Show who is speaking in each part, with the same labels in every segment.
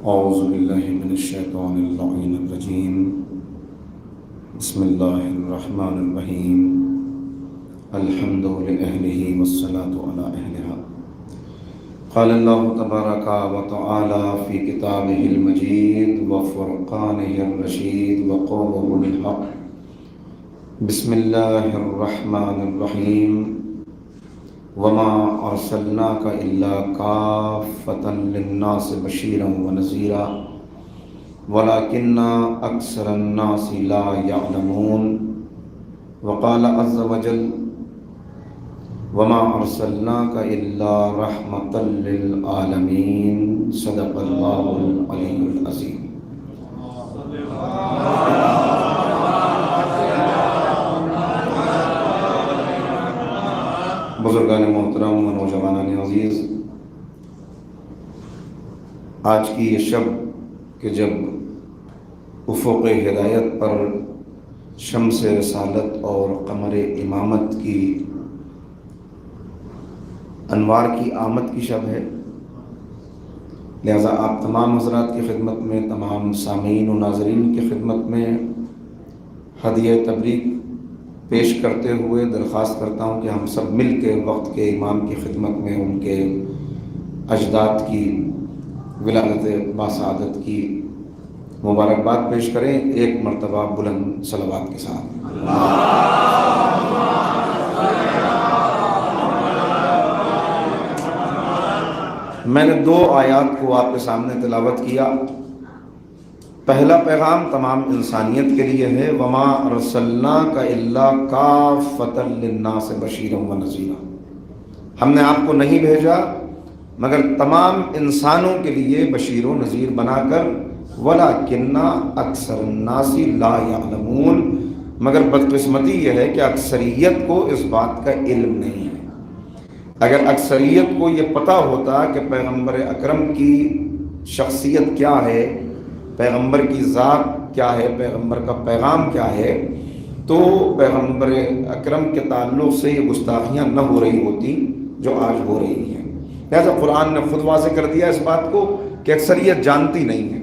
Speaker 1: اعوذ باللہ من الشیطان اللعین الرجیم بسم اللہ الرحمن الرحیم الحمد لأہلہ والصلاة علی اہلہا قال اللہ تبارک و تعالی فی کتابہ المجید وفرقانہ الرشید وقولہ الحق بسم اللہ الرحمن الرحیم وما ارسلناک الا کافۃ للناس بشیرا ونذیرا ولکن اکثر الناس لا یعلمون وقال عز وجل وما ارسلناک الا رحمۃ للعالمین صدق اللہ العلی العظیم۔ بزرگان محترم و نوجوانان عزیز، آج کی یہ شب کہ جب افق ہدایت پر شمس رسالت اور قمر امامت کی انوار کی آمد کی شب ہے، لہذا آپ تمام حضرات کی خدمت میں، تمام سامعین و ناظرین کی خدمت میں ہدیہ تبریک پیش کرتے ہوئے درخواست کرتا ہوں کہ ہم سب مل کے وقت کے امام کی خدمت میں ان کے اجداد کی ولادت باسعادت کی مبارکباد پیش کریں، ایک مرتبہ بلند صلوات کے ساتھ۔ میں نے 2 آیات کو آپ کے سامنے تلاوت کیا۔ پہلا پیغام تمام انسانیت کے لیے ہے، وما ارسلناک الا کافۃ للناس بشیرا ونذیرا، ہم نے آپ کو نہیں بھیجا مگر تمام انسانوں کے لیے بشیر و نذیر بنا کر، ولکن اکثر الناس لا یعلمون، مگر بدقسمتی یہ ہے کہ اکثریت کو اس بات کا علم نہیں ہے۔ اگر اکثریت کو یہ پتہ ہوتا کہ پیغمبر اکرم کی شخصیت کیا ہے، پیغمبر کی ذات کیا ہے، پیغمبر کا پیغام کیا ہے، تو پیغمبر اکرم کے تعلق سے یہ گستاخیاں نہ ہو رہی ہوتی جو آج ہو رہی ہیں۔ لہذا قرآن نے خود واضح کر دیا اس بات کو کہ اکثریت جانتی نہیں ہے۔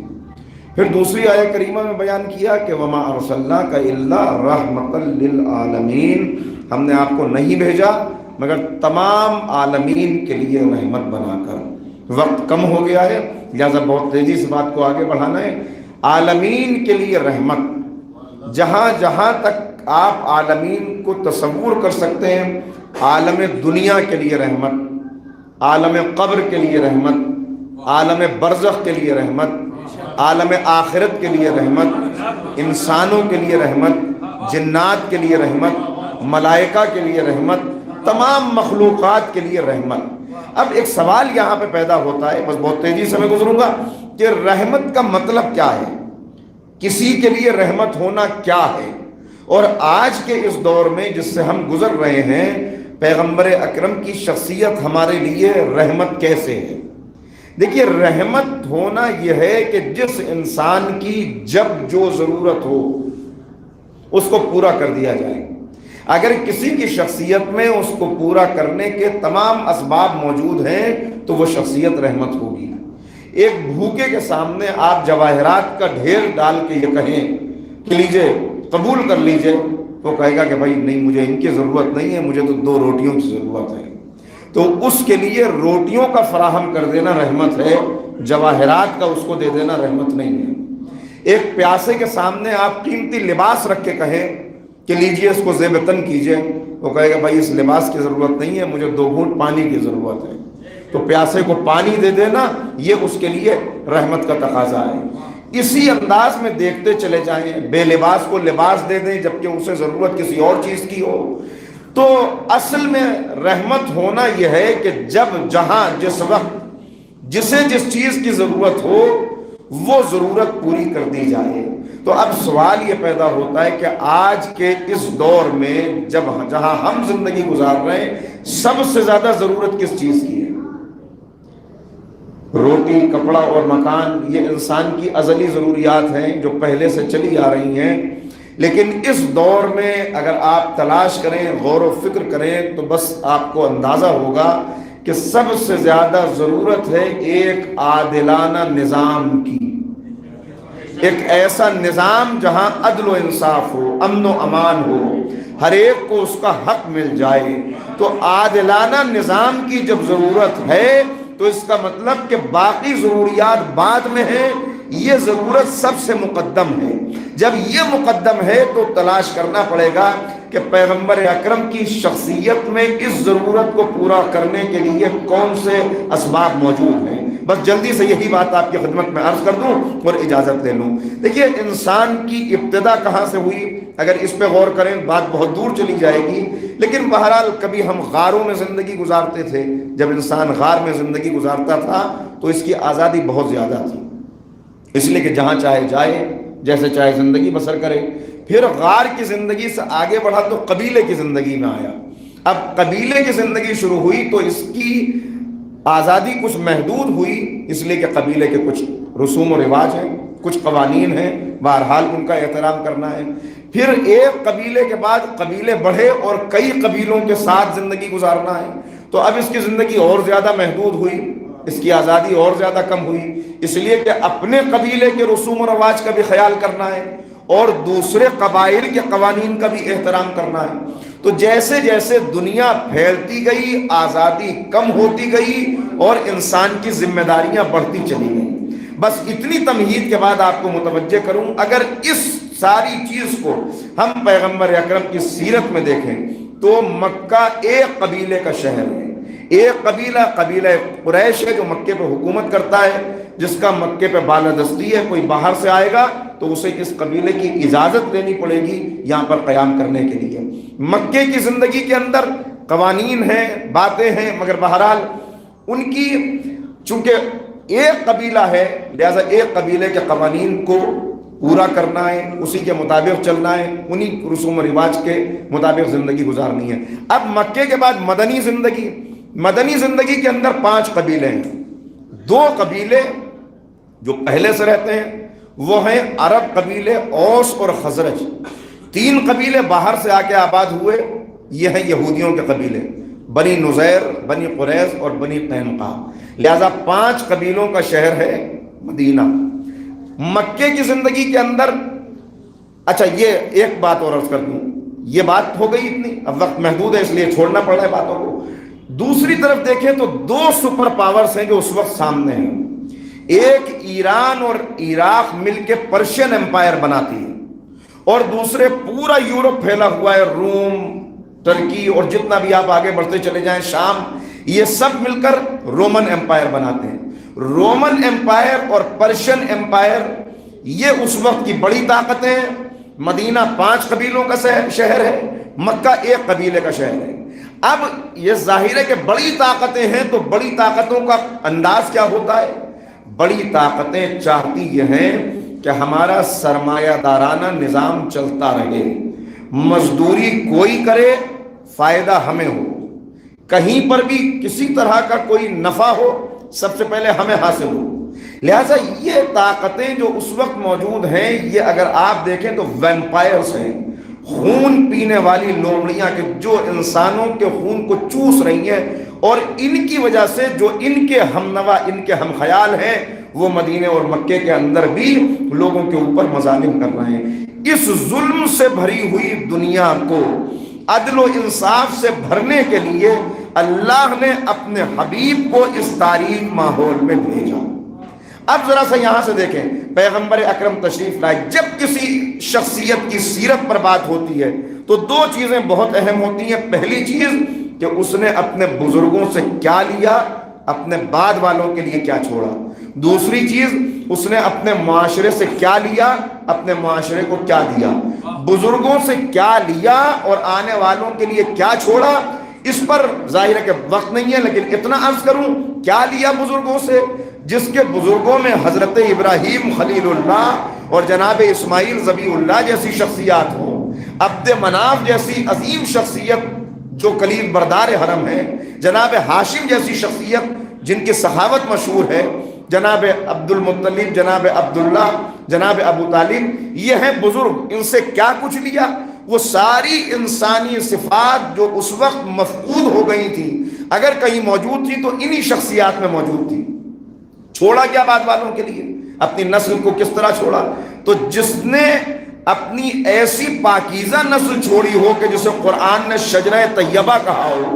Speaker 1: پھر دوسری آیہ کریمہ میں بیان کیا کہ وما ارسلناک الا رحمۃ للعالمین، ہم نے آپ کو نہیں بھیجا مگر تمام عالمین کے لیے رحمت بنا کر۔ وقت کم ہو گیا ہے لہذا بہت تیزی سے بات کو آگے بڑھانا ہے۔ عالمین کے لیے رحمت، جہاں جہاں تک آپ عالمین کو تصور کر سکتے ہیں، عالم دنیا کے لیے رحمت، عالم قبر کے لیے رحمت، عالم برزخ کے لیے رحمت، عالم آخرت کے لیے رحمت، انسانوں کے لیے رحمت، جنات کے لیے رحمت، ملائکہ کے لیے رحمت، تمام مخلوقات کے لیے رحمت۔ اب ایک سوال یہاں پہ پیدا ہوتا ہے، بس بہت تیزی سے میں گزروں گا، کہ رحمت کا مطلب کیا ہے، کسی کے لیے رحمت ہونا کیا ہے، اور آج کے اس دور میں جس سے ہم گزر رہے ہیں، پیغمبر اکرم کی شخصیت ہمارے لیے رحمت کیسے ہے؟ دیکھیے، رحمت ہونا یہ ہے کہ جس انسان کی جب جو ضرورت ہو اس کو پورا کر دیا جائے۔ اگر کسی کی شخصیت میں اس کو پورا کرنے کے تمام اسباب موجود ہیں تو وہ شخصیت رحمت ہوگی۔ ایک بھوکے کے سامنے آپ جواہرات کا ڈھیر ڈال کے یہ کہیں کہ لیجئے قبول کر لیجئے، وہ کہے گا کہ بھائی نہیں، مجھے ان کی ضرورت نہیں ہے، مجھے تو 2 روٹیوں کی ضرورت ہے۔ تو اس کے لیے روٹیوں کا فراہم کر دینا رحمت ہے، جواہرات کا اس کو دے دینا رحمت نہیں ہے۔ ایک پیاسے کے سامنے آپ قیمتی لباس رکھ کے کہیں کہ لیجئے اس کو زیب تن کیجئے، وہ کہے گا بھائی اس لباس کی ضرورت نہیں ہے، مجھے 2 گھونٹ پانی کی ضرورت ہے۔ تو پیاسے کو پانی دے دینا یہ اس کے لیے رحمت کا تقاضا ہے۔ اسی انداز میں دیکھتے چلے جائیں، بے لباس کو لباس دے دیں جبکہ اسے ضرورت کسی اور چیز کی ہو۔ تو اصل میں رحمت ہونا یہ ہے کہ جب جہاں جس وقت جسے جس چیز کی ضرورت ہو وہ ضرورت پوری کر دی جائے۔ تو اب سوال یہ پیدا ہوتا ہے کہ آج کے اس دور میں جہاں ہم زندگی گزار رہے ہیں، سب سے زیادہ ضرورت کس چیز کی ہے؟ روٹی، کپڑا اور مکان، یہ انسان کی ازلی ضروریات ہیں جو پہلے سے چلی آ رہی ہیں، لیکن اس دور میں اگر آپ تلاش کریں، غور و فکر کریں تو بس آپ کو اندازہ ہوگا کہ سب سے زیادہ ضرورت ہے ایک عادلانہ نظام کی، ایک ایسا نظام جہاں عدل و انصاف ہو، امن و امان ہو، ہر ایک کو اس کا حق مل جائے۔ تو عادلانہ نظام کی جب ضرورت ہے تو اس کا مطلب کہ باقی ضروریات بعد میں ہیں، یہ ضرورت سب سے مقدم ہے۔ جب یہ مقدم ہے تو تلاش کرنا پڑے گا کہ پیغمبر اکرم کی شخصیت میں اس ضرورت کو پورا کرنے کے لیے کون سے اسباب موجود ہیں۔ بس جلدی سے یہی بات آپ کی خدمت میں عرض کر دوں اور اجازت لے لوں۔ دیکھیے انسان کی ابتدا کہاں سے ہوئی، اگر اس پہ غور کریں بات بہت دور چلی جائے گی، لیکن بہرحال کبھی ہم غاروں میں زندگی گزارتے تھے۔ جب انسان غار میں زندگی گزارتا تھا تو اس کی آزادی بہت زیادہ تھی، اس لیے کہ جہاں چاہے جائے، جیسے چاہے زندگی بسر کرے۔ پھر غار کی زندگی سے آگے بڑھا تو قبیلے کی زندگی میں آیا۔ اب قبیلے کی زندگی شروع ہوئی تو اس کی آزادی کچھ محدود ہوئی، اس لیے کہ قبیلے کے کچھ رسوم و رواج ہیں، کچھ قوانین ہیں، بہرحال ان کا احترام کرنا ہے۔ پھر ایک قبیلے کے بعد قبیلے بڑھے اور کئی قبیلوں کے ساتھ زندگی گزارنا ہے، تو اب اس کی زندگی اور زیادہ محدود ہوئی، اس کی آزادی اور زیادہ کم ہوئی، اس لیے کہ اپنے قبیلے کے رسوم و رواج کا بھی خیال کرنا ہے اور دوسرے قبائل کے قوانین کا بھی احترام کرنا ہے۔ تو جیسے جیسے دنیا پھیلتی گئی، آزادی کم ہوتی گئی اور انسان کی ذمہ داریاں بڑھتی چلی گئیں۔ بس اتنی تمہید کے بعد آپ کو متوجہ کروں، اگر اس ساری چیز کو ہم پیغمبر اکرم کی سیرت میں دیکھیں تو مکہ ایک قبیلے کا شہر ہے۔ ایک قبیلہ قریش ہے جو مکے پہ حکومت کرتا ہے، جس کا مکے پہ بالادستی ہے۔ کوئی باہر سے آئے گا تو اسے اس قبیلے کی اجازت لینی پڑے گی یہاں پر قیام کرنے کے لیے۔ مکے کی زندگی کے اندر قوانین ہیں، باتیں ہیں، مگر بہرحال ان کی چونکہ ایک قبیلہ ہے لہذا ایک قبیلے کے قوانین کو پورا کرنا ہے، اسی کے مطابق چلنا ہے، انہی رسوم و رواج کے مطابق زندگی گزارنی ہے۔ اب مکے کے بعد مدنی زندگی کے اندر 5 قبیلے ہیں۔ 2 قبیلے جو پہلے سے رہتے ہیں وہ ہیں عرب قبیلے اوس اور خزرج۔ 3 قبیلے باہر سے آ کے آباد ہوئے، یہ ہیں یہودیوں کے قبیلے، بنی نذیر، بنی قریظ اور بنی قینقاع۔ لہذا 5 قبیلوں کا شہر ہے مدینہ۔ مکے کی زندگی کے اندر اچھا یہ ایک بات اور عرض کر دوں، یہ بات ہو گئی اتنی، اب وقت محدود ہے اس لیے چھوڑنا پڑ رہا ہے باتوں کو۔ دوسری طرف دیکھیں تو 2 سپر پاورز ہیں جو اس وقت سامنے ہیں۔ ایک ایران اور عراق مل کے پرشین امپائر بناتی ہے، اور دوسرے پورا یورپ پھیلا ہوا ہے، روم، ترکی اور جتنا بھی آپ آگے بڑھتے چلے جائیں، شام، یہ سب مل کر رومن امپائر بناتے ہیں۔ رومن امپائر اور پرشین امپائر یہ اس وقت کی بڑی طاقتیں ہیں۔ مدینہ 5 قبیلوں کا شہر ہے، مکہ ایک قبیلے کا شہر ہے۔ اب یہ ظاہر ہے کہ بڑی طاقتیں ہیں تو بڑی طاقتوں کا انداز کیا ہوتا ہے؟ بڑی طاقتیں چاہتی یہ ہیں کہ ہمارا سرمایہ دارانہ نظام چلتا رہے، مزدوری کوئی کرے، فائدہ ہمیں ہو، کہیں پر بھی کسی طرح کا کوئی نفع ہو سب سے پہلے ہمیں حاصل ہو۔ لہٰذا یہ طاقتیں جو اس وقت موجود ہیں یہ اگر آپ دیکھیں تو ویمپائرز ہیں، خون پینے والی لومڑیاں کہ جو انسانوں کے خون کو چوس رہی ہیں، اور ان کی وجہ سے جو ان کے ہم نوا، ان کے ہم خیال ہیں، وہ مدینے اور مکے کے اندر بھی لوگوں کے اوپر مظالم کر رہے ہیں۔ اس ظلم سے بھری ہوئی دنیا کو عدل و انصاف سے بھرنے کے لیے اللہ نے اپنے حبیب کو اس تاریک ماحول میں بھیجا۔ اب ذرا سا یہاں سے دیکھیں، پیغمبر اکرم تشریف لائے، جب کسی شخصیت کی سیرت پر بات ہوتی ہے تو 2 چیزیں بہت اہم ہوتی ہیں۔ پہلی چیز کہ اس نے اپنے بزرگوں سے کیا لیا، اپنے بعد والوں کے لیے کیا چھوڑا۔ دوسری چیز اس نے اپنے معاشرے سے کیا لیا، اپنے معاشرے کو کیا دیا۔ بزرگوں سے کیا لیا اور آنے والوں کے لیے کیا چھوڑا، اس پر ظاہر ہے کہ وقت نہیں ہے، لیکن اتنا عرض کروں، کیا لیا بزرگوں سے؟ جس کے بزرگوں میں حضرت ابراہیم خلیل اللہ اور جناب اسماعیل ذبیح اللہ جیسی شخصیات ہوں، عبد مناف جیسی عظیم شخصیت جو کلیل بردار حرم ہے، جناب ہاشم جیسی شخصیت جن کی سخاوت مشہور ہے، جناب عبد المطلب، جناب عبداللہ، جناب ابو طالب، یہ ہیں بزرگ۔ ان سے کیا کچھ لیا؟ وہ ساری انسانی صفات جو اس وقت مفقود ہو گئی تھی، اگر کہیں موجود تھی تو انہی شخصیات میں موجود تھی۔ چھوڑا کیا بعد والوں کے لیے؟ اپنی نسل کو کس طرح چھوڑا؟ تو جس نے اپنی ایسی پاکیزہ نسل چھوڑی ہو کہ جسے قرآن نے شجرہ طیبہ کہا ہو،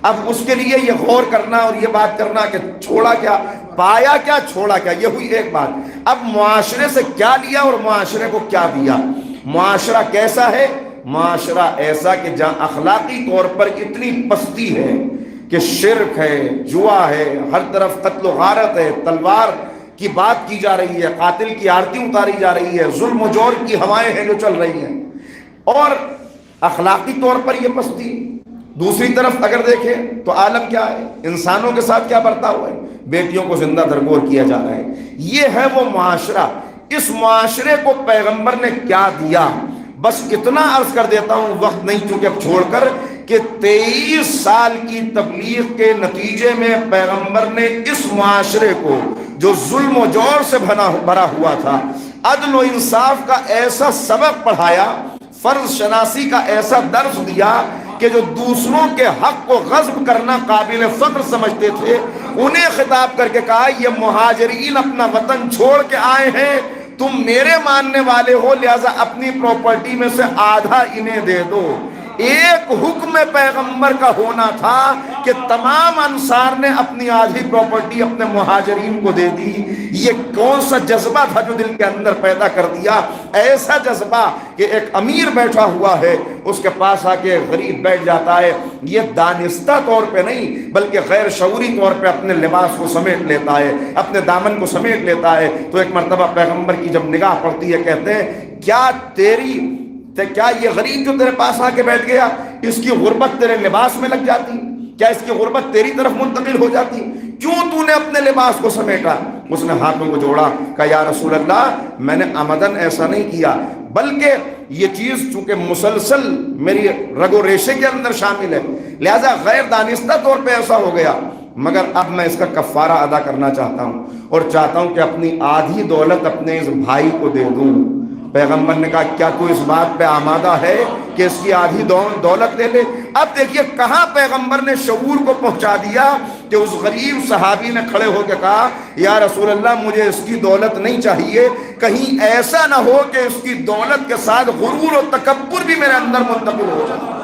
Speaker 1: اب اس کے لیے یہ غور کرنا اور یہ بات کرنا کہ چھوڑا کیا، پایا کیا، چھوڑا کیا، یہ ہوئی ایک بات۔ اب معاشرے سے کیا لیا اور معاشرے کو کیا دیا؟ معاشرہ کیسا ہے؟ معاشرہ ایسا کہ جہاں اخلاقی طور پر اتنی پستی ہے کہ شرک ہے، جوا ہے، ہر طرف قتل و غارت ہے، تلوار کی بات کی جا رہی ہے، قاتل کی آرتی اتاری جا رہی ہے، ظلم و جور کی ہوائیں ہیں جو چل رہی ہیں، اور اخلاقی طور پر یہ پستی۔ دوسری طرف اگر دیکھیں تو عالم کیا ہے، انسانوں کے ساتھ کیا برتا ہوا ہے، بیٹیوں کو زندہ درگور کیا جا رہا ہے۔ یہ ہے وہ معاشرہ۔ اس معاشرے کو پیغمبر نے کیا دیا؟ بس اتنا عرض کر دیتا ہوں، وقت نہیں چونکہ اب چھوڑ کر، کہ 23 سال کی تبلیغ کے نتیجے میں پیغمبر نے اس معاشرے کو جو ظلم و جور سے بھرا ہوا تھا، عدل و انصاف کا ایسا سبق پڑھایا، فرض شناسی کا ایسا درس دیا کہ جو دوسروں کے حق کو غصب کرنا قابل فخر سمجھتے تھے، انہیں خطاب کر کے کہا یہ مہاجرین اپنا وطن چھوڑ کے آئے ہیں، تم میرے ماننے والے ہو، لہذا اپنی پراپرٹی میں سے آدھا انہیں دے دو۔ ایک حکم پیغمبر کا ہونا تھا کہ تمام انصار نے اپنی آدھی پراپرٹی اپنے مہاجرین کو دے دی۔ یہ کون سا جذبہ تھا جو دل کے اندر پیدا کر دیا؟ ایسا جذبہ کہ ایک امیر بیٹھا ہوا ہے، اس کے پاس آ کے غریب بیٹھ جاتا ہے، یہ دانستہ طور پہ نہیں بلکہ غیر شعوری طور پہ اپنے لباس کو سمیٹ لیتا ہے، اپنے دامن کو سمیٹ لیتا ہے۔ تو ایک مرتبہ پیغمبر کی جب نگاہ پڑتی ہے، کہتے ہیں کیا یہ غریب جو تیرے پاس آ کے بیٹھ گیا، اس کی غربت تیرے لباس میں لگ جاتی؟ کیا اس کی غربت تیری طرف منتقل ہو جاتی؟ کیوں تو نے اپنے لباس کو سمیٹا؟ اس نے ہاتھوں کو جوڑا، کہا یا رسول اللہ، میں نے عمدن ایسا نہیں کیا، بلکہ یہ چیز چونکہ مسلسل میری رگ و ریشے کے اندر شامل ہے، لہذا غیر دانستہ طور پہ ایسا ہو گیا، مگر اب میں اس کا کفارہ ادا کرنا چاہتا ہوں اور چاہتا ہوں کہ اپنی آدھی دولت اپنے اس بھائی کو دے دوں۔ پیغمبر نے کہا کیا تو اس بات پہ آمادہ ہے کہ اس کی آدھی دولت لے لے؟ اب دیکھیے کہاں پیغمبر نے شعور کو پہنچا دیا کہ اس غریب صحابی نے کھڑے ہو کے کہا یا رسول اللہ مجھے اس کی دولت نہیں چاہیے، کہیں ایسا نہ ہو کہ اس کی دولت کے ساتھ غرور و تکبر بھی میرے اندر منتقل ہو جائے۔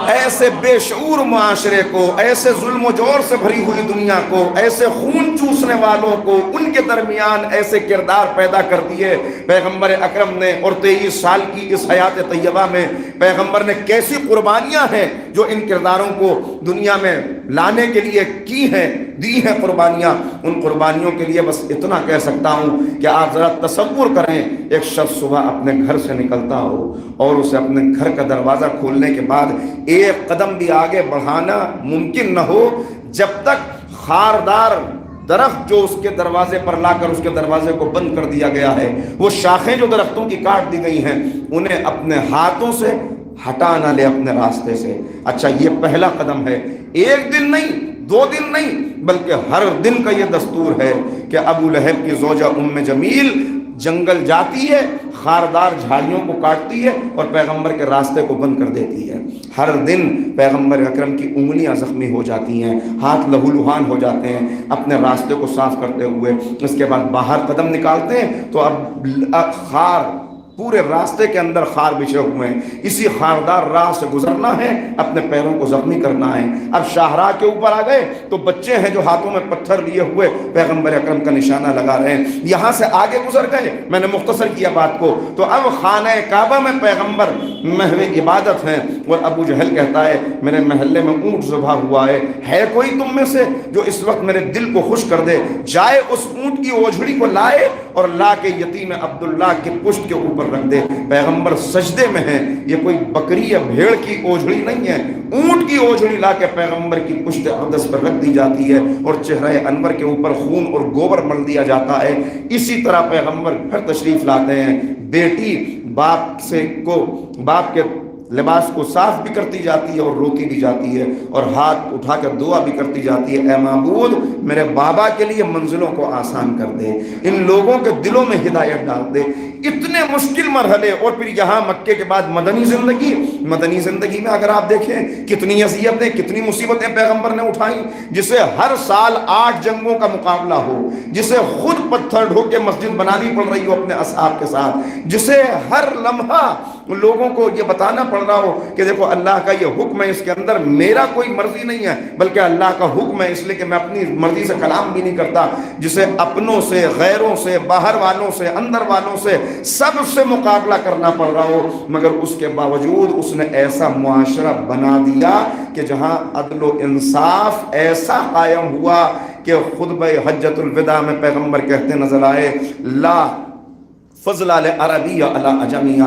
Speaker 1: ایسے بے شعور معاشرے کو، ایسے ظلم و جور سے بھری ہوئی دنیا کو، ایسے خون چوسنے والوں کو، ان کے درمیان ایسے کردار پیدا کر دیے پیغمبر اکرم نے۔ اور 23 سال کی اس حیات طیبہ میں پیغمبر نے کیسی قربانیاں ہیں جو ان کرداروں کو دنیا میں لانے کے لیے کی ہیں، دی ہیں قربانیاں۔ ان قربانیوں کے لیے بس اتنا کہہ سکتا ہوں کہ آپ ذرا تصور کریں، ایک شخص صبح اپنے گھر سے نکلتا ہو اور اسے اپنے گھر کا دروازہ کھولنے کے بعد ایک قدم بھی آگے بڑھانا ممکن نہ ہو جب تک خاردار درخت جو اس کے دروازے پر لا کر اس کے دروازے کو بند کر دیا گیا ہے، وہ شاخیں جو درختوں کی کاٹ دی گئی ہیں، انہیں اپنے ہاتھوں سے ہٹا نہ لے اپنے راستے سے۔ اچھا یہ پہلا قدم ہے، ایک دن نہیں، 2 دن نہیں، بلکہ ہر دن کا یہ دستور ہے کہ ابو لہب کی زوجہ ام جمیل جنگل جاتی ہے، خاردار جھاڑیوں کو کاٹتی ہے اور پیغمبر کے راستے کو بند کر دیتی ہے۔ ہر دن پیغمبر اکرم کی انگلیاں زخمی ہو جاتی ہیں، ہاتھ لہولہان ہو جاتے ہیں اپنے راستے کو صاف کرتے ہوئے۔ اس کے بعد باہر قدم نکالتے ہیں تو اب خار پورے راستے کے اندر خار بچھے ہوئے ہیں، اسی خاردار راہ سے گزرنا ہے، اپنے پیروں کو زخمی کرنا ہے۔ اب شاہراہ کے اوپر آ گئے تو بچے ہیں جو ہاتھوں میں پتھر لیے ہوئے پیغمبر اکرم کا نشانہ لگا رہے ہیں۔ یہاں سے آگے گزر گئے، میں نے مختصر کیا بات کو، تو اب خانہ کعبہ میں پیغمبر محو عبادت ہیں اور ابو جہل کہتا ہے میرے محلے میں اونٹ ذبح ہوا ہے کوئی تم میں سے جو اس وقت میرے دل کو خوش کر دے؟ جائے اس اونٹ کی اوجھڑی کو لائے اور لا کے یتیم عبداللہ کی پشت کے اوپر رکھ دے۔ پیغمبر سجدے میں ہیں، یہ کوئی بکری یا بھیڑ کی اوجھڑی نہیں ہے، اونٹ کی اوجھڑی لا کے پیغمبر کی پشت اقدس پر رکھ دی جاتی ہے اور چہرہ انور کے اوپر خون اور گوبر مل دیا جاتا ہے۔ اسی طرح پیغمبر پھر تشریف لاتے ہیں، بیٹی باپ کے لباس کو صاف بھی کرتی جاتی ہے اور روتی بھی جاتی ہے اور ہاتھ اٹھا کر دعا بھی کرتی جاتی ہے، اے معبود میرے بابا کے لیے منزلوں کو آسان کر دے، ان لوگوں کے دلوں میں ہدایت ڈال دے۔ اتنے مشکل مرحلے، اور پھر یہاں مکے کے بعد مدنی زندگی میں اگر آپ دیکھیں کتنی اذیتیں، کتنی مصیبتیں پیغمبر نے اٹھائیں، جسے ہر سال 8 جنگوں کا مقابلہ ہو، جسے خود پتھر ڈھو کے مسجد بنانی پڑ رہی ہو اپنے اصحاب کے ساتھ، جسے ہر لمحہ لوگوں کو یہ بتانا پڑ رہا ہو کہ دیکھو اللہ کا یہ حکم ہے، اس کے اندر میرا کوئی مرضی نہیں ہے بلکہ اللہ کا حکم ہے، اس لیے کہ میں اپنی مرضی سے کلام بھی نہیں کرتا، جسے اپنوں سے، غیروں سے، باہر والوں سے، اندر والوں سے، سب سے مقابلہ کرنا پڑ رہا ہو، مگر اس کے باوجود اس نے ایسا معاشرہ بنا دیا کہ جہاں عدل و انصاف ایسا قائم ہوا کہ خطبہ حجۃ الوداع میں پیغمبر کہتے نظر آئے، لا فضل عربی علی عجمیہ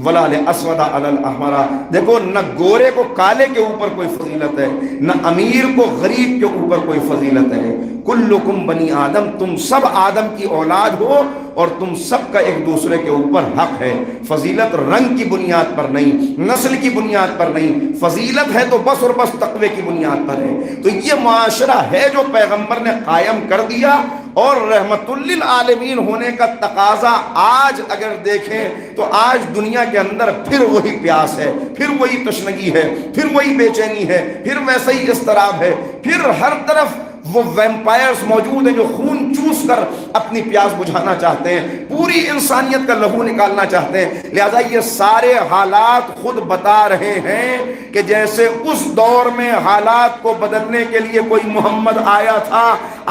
Speaker 1: ولا لاسود علی الاحمر۔ دیکھو، نہ گورے کو کالے کے اوپر کوئی فضیلت ہے، نہ امیر کو غریب کے اوپر کوئی فضیلت ہے۔ کلکم بنی آدم، تم سب آدم کی اولاد ہو اور تم سب کا ایک دوسرے کے اوپر حق ہے۔ فضیلت رنگ کی بنیاد پر نہیں، نسل کی بنیاد پر نہیں، فضیلت ہے تو بس اور بس تقوی کی بنیاد پر ہے۔ تو یہ معاشرہ ہے جو پیغمبر نے قائم کر دیا، اور رحمت للعالمین ہونے کا تقاضا آج اگر دیکھیں تو آج دنیا کے اندر پھر وہی پیاس ہے، پھر وہی تشنگی ہے، پھر وہی بے چینی ہے، پھر ویسا ہی اضطراب ہے، پھر ہر طرف وہ ویمپائرز موجود ہیں جو خون چوس کر اپنی پیاس بجھانا چاہتے ہیں، پوری انسانیت کا لہو نکالنا چاہتے ہیں۔ لہذا یہ سارے حالات خود بتا رہے ہیں کہ جیسے اس دور میں حالات کو بدلنے کے لیے کوئی محمد آیا تھا،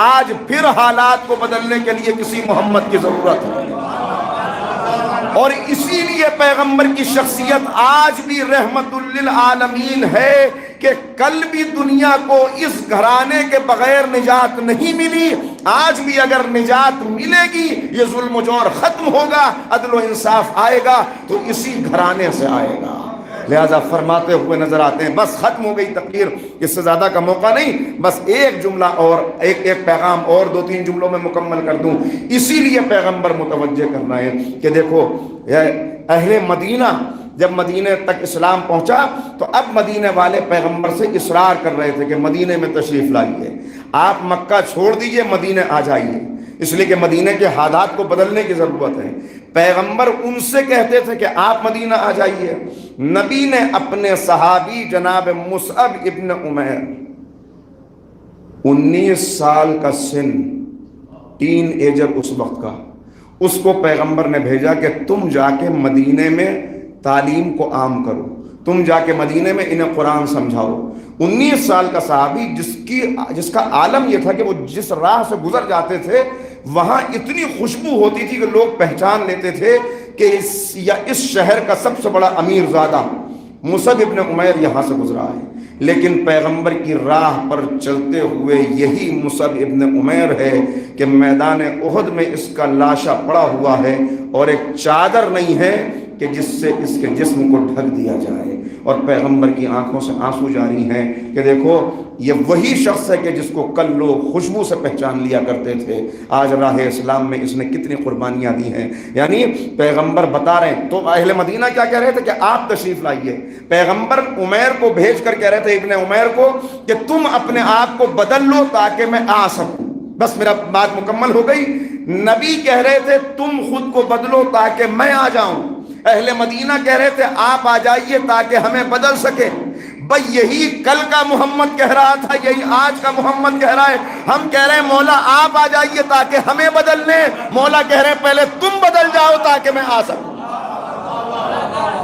Speaker 1: آج پھر حالات کو بدلنے کے لیے کسی محمد کی ضرورت ہے، اور اسی لیے پیغمبر کی شخصیت آج بھی رحمت للعالمین ہے کہ کل بھی دنیا کو اس گھرانے کے بغیر نجات نہیں ملی، آج بھی اگر نجات ملے گی، یہ ظلم و جور ختم ہوگا، عدل و انصاف آئے گا تو اسی گھرانے سے آئے گا۔ لہذا فرماتے ہوئے نظر آتے ہیں، بس ختم ہو گئی تقریر، اس سے زیادہ کا موقع نہیں، بس ایک جملہ اور ایک پیغام اور 2-3 جملوں میں مکمل کر دوں۔ اسی لیے پیغمبر متوجہ کرنا ہے کہ دیکھو اہل مدینہ جب مدینہ تک اسلام پہنچا تو اب مدینہ والے پیغمبر سے اصرار کر رہے تھے کہ مدینہ میں تشریف لائیے، آپ مکہ چھوڑ دیجئے، مدینہ آ جائیے، اس لیے کہ مدینہ کے حالات کو بدلنے کی ضرورت ہے۔ پیغمبر ان سے کہتے تھے کہ آپ مدینہ آ جائیے۔ نبی نے اپنے صحابی جناب مصعب ابن عمیر، 19 سال کا سن، ٹین ایجر اس وقت کا، اس کو پیغمبر نے بھیجا کہ تم جا کے مدینہ میں تعلیم کو عام کرو، تم جا کے مدینہ میں انہیں قرآن سمجھاؤ۔ 19 سال کا صحابی جس کا عالم یہ تھا کہ وہ جس راہ سے گزر جاتے تھے وہاں اتنی خوشبو ہوتی تھی کہ لوگ پہچان لیتے تھے کہ اس شہر کا سب سے بڑا امیر زادہ مصعب ابن عمیر یہاں سے گزرا ہے۔ لیکن پیغمبر کی راہ پر چلتے ہوئے یہی مصعب ابن عمیر ہے کہ میدان احد میں اس کا لاشا پڑا ہوا ہے اور ایک چادر نہیں ہے کہ جس سے اس کے جسم کو ڈھک دیا جائے، اور پیغمبر کی آنکھوں سے آنسو جاری ہیں کہ دیکھو یہ وہی شخص ہے کہ جس کو کل لوگ خوشبو سے پہچان لیا کرتے تھے، آج راہ اسلام میں اس نے کتنی قربانیاں دی ہیں۔ یعنی پیغمبر بتا رہے ہیں، تو اہل مدینہ کیا کہہ رہے تھے کہ آپ تشریف لائیے، پیغمبر عمیر کو بھیج کر کہہ رہے تھے ابن عمیر کو کہ تم اپنے آپ کو بدل لو تاکہ میں آ سکوں۔ بس میرا بات مکمل ہو گئی۔ نبی کہہ رہے تھے تم خود کو بدلو تاکہ میں آ جاؤں، اہل مدینہ کہہ رہے تھے آپ آ جائیے تاکہ ہمیں بدل سکے۔ بھئی یہی کل کا محمد کہہ رہا تھا، یہی آج کا محمد کہہ رہا ہے۔ ہم کہہ رہے ہیں مولا آپ آ جائیے تاکہ ہمیں بدل لیں، مولا کہہ رہے ہیں پہلے تم بدل جاؤ تاکہ میں آ سکوں۔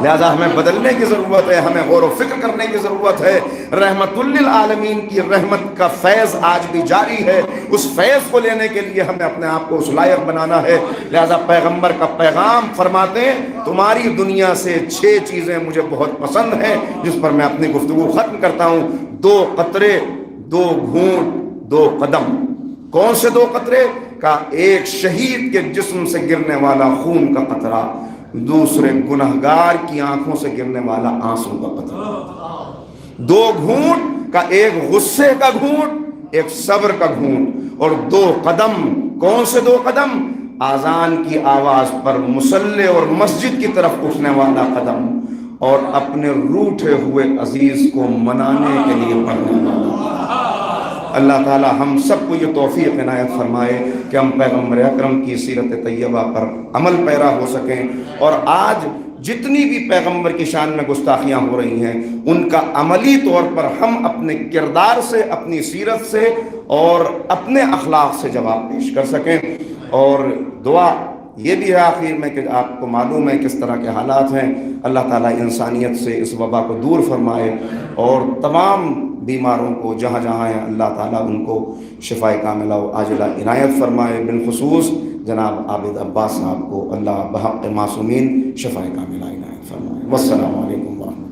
Speaker 1: لہذا ہمیں بدلنے کی ضرورت ہے، ہمیں غور و فکر کرنے کی ضرورت ہے۔ رحمت للعالمین کی رحمت کا فیض آج بھی جاری ہے، اس فیض کو لینے کے لیے ہمیں اپنے آپ کو اس لائق بنانا ہے۔ لہذا پیغمبر کا پیغام فرماتے ہیں تمہاری دنیا سے 6 چیزیں مجھے بہت پسند ہیں، جس پر میں اپنی گفتگو ختم کرتا ہوں۔ 2 قطرے، 2 گھونٹ، 2 قدم۔ کون سے 2 قطرے؟ کا ایک شہید کے جسم سے گرنے والا خون کا قطرہ، دوسرے گنہگار کی آنکھوں سے گرنے والا آنسو کا قطرہ۔ 2 گھونٹ کا ایک غصے کا گھونٹ، ایک صبر کا گھونٹ، اور 2 قدم۔ کون سے 2 قدم؟ آذان کی آواز پر مصلی اور مسجد کی طرف اٹھنے والا قدم، اور اپنے روٹھے ہوئے عزیز کو منانے کے لیے پڑھنے والا۔ اللہ تعالی ہم سب کو یہ توفیق عنایت فرمائے کہ ہم پیغمبر اکرم کی سیرت طیبہ پر عمل پیرا ہو سکیں، اور آج جتنی بھی پیغمبر کی شان میں گستاخیاں ہو رہی ہیں ان کا عملی طور پر ہم اپنے کردار سے، اپنی سیرت سے اور اپنے اخلاق سے جواب پیش کر سکیں۔ اور دعا یہ بھی ہے آخر میں کہ آپ کو معلوم ہے کس طرح کے حالات ہیں، اللہ تعالیٰ انسانیت سے اس وبا کو دور فرمائے، اور تمام بیماروں کو جہاں جہاں ہیں اللہ تعالیٰ ان کو شفائے کاملہ و عاجلہ عنایت فرمائے، بالخصوص جناب عابد عباس صاحب کو اللہ بحق معصومین شفائے کاملہ عنایت فرمائے۔ والسلام علیکم ورحمۃ اللہ۔